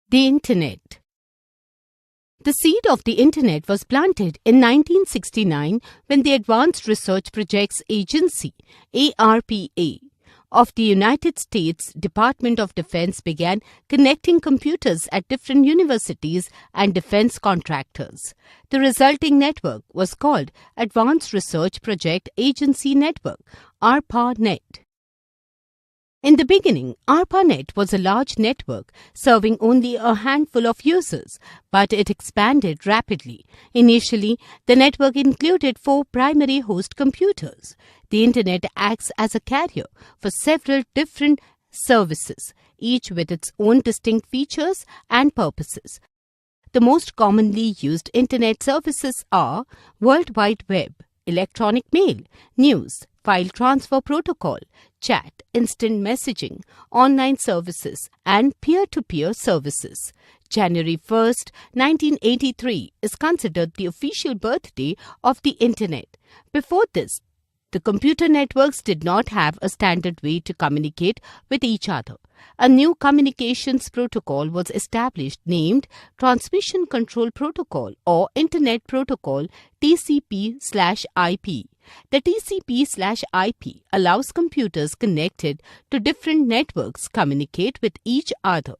The Internet. The seed of the Internet was planted in 1969 when the Advanced Research Projects Agency (ARPA) of the United States Department of Defense began connecting computers at different universities and defense contractors. The resulting network was called Advanced Research Project Agency Network (ARPANET). In the beginning, ARPANET was a large network serving only a handful of users, but it expanded rapidly. Initially, the network included 4 primary host computers. The Internet acts as a carrier for several different services, each with its own distinct features and purposes. The most commonly used Internet services are World Wide Web, electronic mail, news, file transfer protocol, chat, instant messaging, online services, and peer-to-peer services. January 1st, 1983 is considered the official birthday of the Internet. Before this, the computer networks did not have a standard way to communicate with each other. A new communications protocol was established named Transmission Control Protocol or Internet Protocol TCP/IP. The TCP/IP allows computers connected to different networks communicate with each other.